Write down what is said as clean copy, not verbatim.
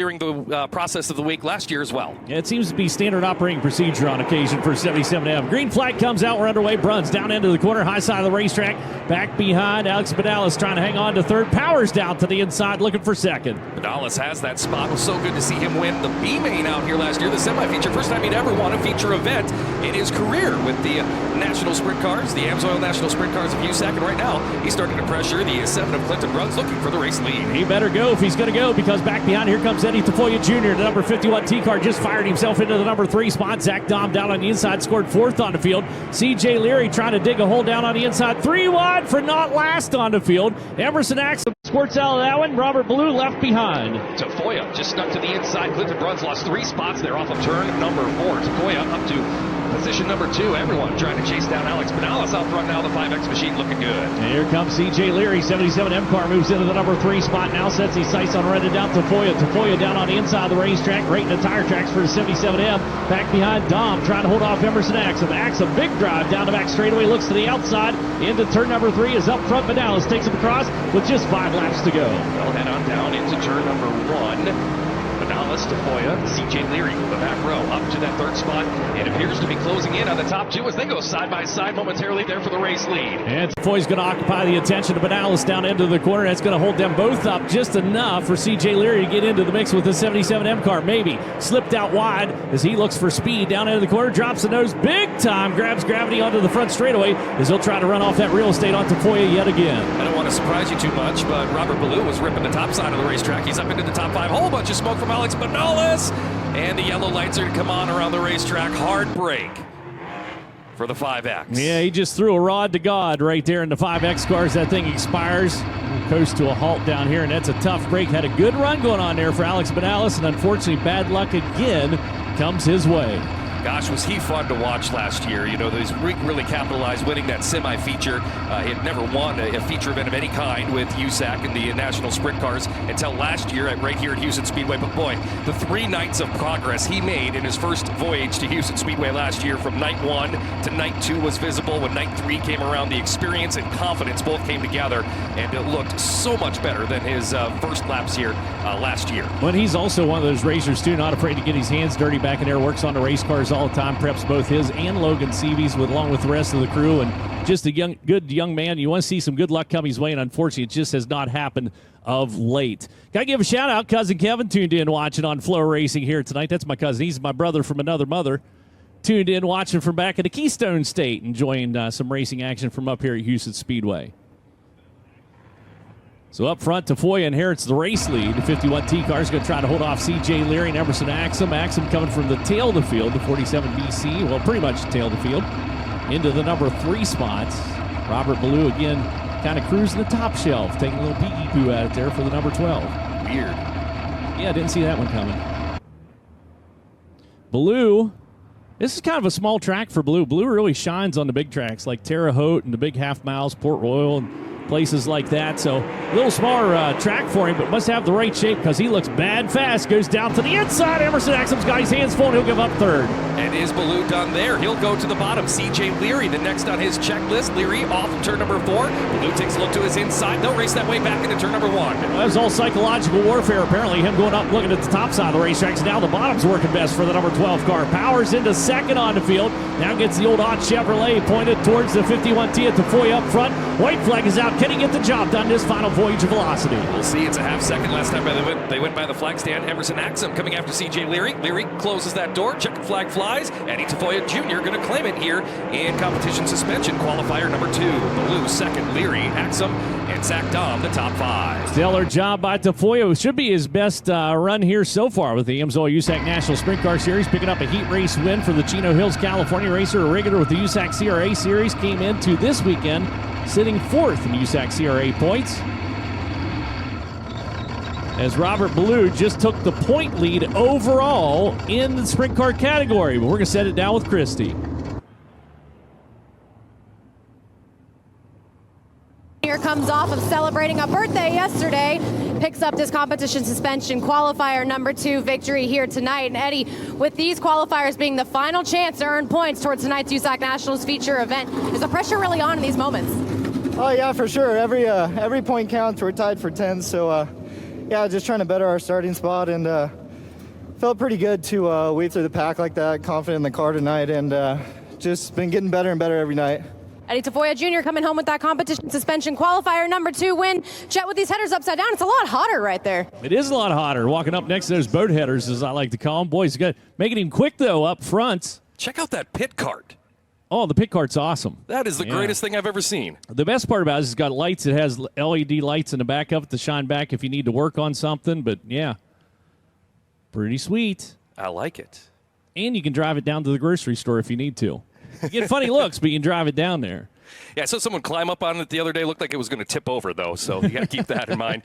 during the process of the week last year as well. Yeah, it seems to be standard operating procedure on occasion for 77M. Green flag comes out. We're underway. Bruns down into the corner, high side of the racetrack. Back behind. Alex Benalis trying to hang on to third. Powers down to the inside, looking for second. Benalis has that spot. It was so good to see him win the B-Main out here last year, the semi-feature. First time he'd ever won a feature event in his career with the National Sprint Cars, the AMSOIL National Sprint Cars of USAC. And right now, he's starting to pressure the 7 of Clinton Bruns, looking for the race lead. He better go if he's going to go, because back behind here comes Eddie Tafoya Jr. The number 51 T-car just fired himself into the number 3 spot. Zach Dom down on the inside, scored 4th on the field. CJ Leary trying to dig a hole down on the inside. 3 wide for not last on the field. Emerson Axel squirts out of that one. Robert Ballou left behind. Tafoya just stuck to the inside. Clinton Bruns lost 3 spots there off of turn number 4. Tafoya up to position number 2. Everyone trying to chase down Alex Benalis out front now. The 5X machine looking good. And here comes CJ Leary. 77M car moves into the number 3 spot. Now sets his sights on running down Tafoya. Tafoya down on the inside of the racetrack. Right in the tire tracks for the 77M. Back behind Dom trying to hold off Emerson Axum. Axum big drive down the back straightaway. Looks to the outside. Into turn number 3 is up front. Benalis takes him across with just 5 laps to go. They'll head on down into turn number 1. Benalis, Tafoya, CJ Leary, the back row, up to that 3rd spot. It appears to be closing in on the top 2 as they go side by side momentarily there for the race lead. And Tafoya's going to occupy the attention of Benalis down into the corner. That's going to hold them both up just enough for CJ Leary to get into the mix with the 77M car. Maybe slipped out wide as he looks for speed down into the corner, drops the nose big time, grabs gravity onto the front straightaway as he'll try to run off that real estate on Tafoya yet again. I don't want to surprise you too much, but Robert Ballou was ripping the top side of the racetrack. He's up into the top 5. Whole bunch of smoke from Alex Benalis. And the yellow lights are to come on around the racetrack. Hard break for the 5X. Yeah, he just threw a rod to God right there in the 5X cars. That thing expires. Coast to a halt down here, and that's a tough break. Had a good run going on there for Alex Benalis, and unfortunately bad luck again comes his way. Gosh, was he fun to watch last year. You know, he's really capitalized winning that semi-feature. He had never won a feature event of any kind with Usac and the National Sprint Cars until last year right here at Houston Speedway. But boy, the 3 nights of progress he made in his first voyage to Houston Speedway last year, from night 1 to night 2 was visible. When night 3 came around, the experience and confidence both came together, and it looked so much better than his first laps here last year. But he's also one of those racers, too, not afraid to get his hands dirty back in there, works on the race cars all the time, preps both his and Logan Seavey's along with the rest of the crew, and just a good young man. You want to see some good luck come his way, and unfortunately it just has not happened of late. Gotta give a shout out, cousin Kevin tuned in watching on Flow Racing here tonight. That's my cousin. He's my brother from another mother. Tuned in watching from back at the Keystone State, enjoying some racing action from up here at Houston Speedway. So up front, Tafoya inherits the race lead. The 51T car is going to try to hold off CJ Leary and Emerson Axum. Axum coming from the tail of the field, the 47 BC. Well, pretty much the tail of the field. Into the number 3 spots. Robert Ballou again kind of cruising the top shelf, taking a little pee-poo at it there for the number 12. Weird. Yeah, didn't see that one coming. Ballou, this is kind of a small track for Ballou. Ballou really shines on the big tracks like Terre Haute and the big half miles, Port Royal, and places like that. So a little smaller track for him, but must have the right shape because he looks bad fast. Goes down to the inside. Emerson Axum's got his hands full, and he'll give up 3rd. And is Ballou done there? He'll go to the bottom. CJ Leary, the next on his checklist. Leary off of turn number 4. Ballou takes a look to his inside. They'll race that way back into turn number 1. Well, that was all psychological warfare, apparently. Him going up, looking at the top side of the racetracks. Now the bottom's working best for the number 12 car. Powers into 2nd on the field. Now gets the old Ott Chevrolet pointed towards the 51T at Tafoya up front. White flag is out. Can he get the job done this final voyage of velocity? We'll see. It's a half second. Last time they went by the flag stand. Emerson Axum coming after CJ Leary. Leary closes that door. Checkered flag flies. Eddie Tafoya Jr. going to claim it here in competition suspension. Qualifier number 2. Ballou 2nd. Leary, Axum, and Zach Dom the top 5. Stellar job by Tafoya. Should be his best run here so far with the AMSOIL Usac National Sprint Car Series. Picking up a heat race win for the Chino Hills, California racer. A regular with the Usac CRA Series. Came into this weekend sitting 4th in USAC CRA points, as Robert Ballou just took the point lead overall in the sprint car category. But we're going to set it down with Christy. Here comes off of celebrating a birthday yesterday, picks up this competition suspension, qualifier number 2 victory here tonight. And Eddie, with these qualifiers being the final chance to earn points towards tonight's USAC Nationals feature event, is the pressure really on in these moments? Oh yeah, for sure. Every point counts. We're tied for 10, so Yeah, just trying to better our starting spot, and felt pretty good to weave through the pack like that, confident in the car tonight, and just been getting better and better every night. Eddie Tafoya Jr. coming home with that competition suspension qualifier number 2 win. Jet, with these headers upside down, it's a lot hotter right there. It is a lot hotter. Walking up next to those boat headers, as I like to call them. Boys, good. Making him quick, though, up front. Check out that pit cart. Oh, the pit cart's awesome. That is the greatest thing I've ever seen. The best part about it is it's got lights. It has LED lights in the back of it to shine back if you need to work on something. But, yeah, pretty sweet. I like it. And you can drive it down to the grocery store if you need to. You get funny looks, but you can drive it down there. Yeah, I saw someone climb up on it the other day. Looked like it was going to tip over, though, so you got to keep that in mind.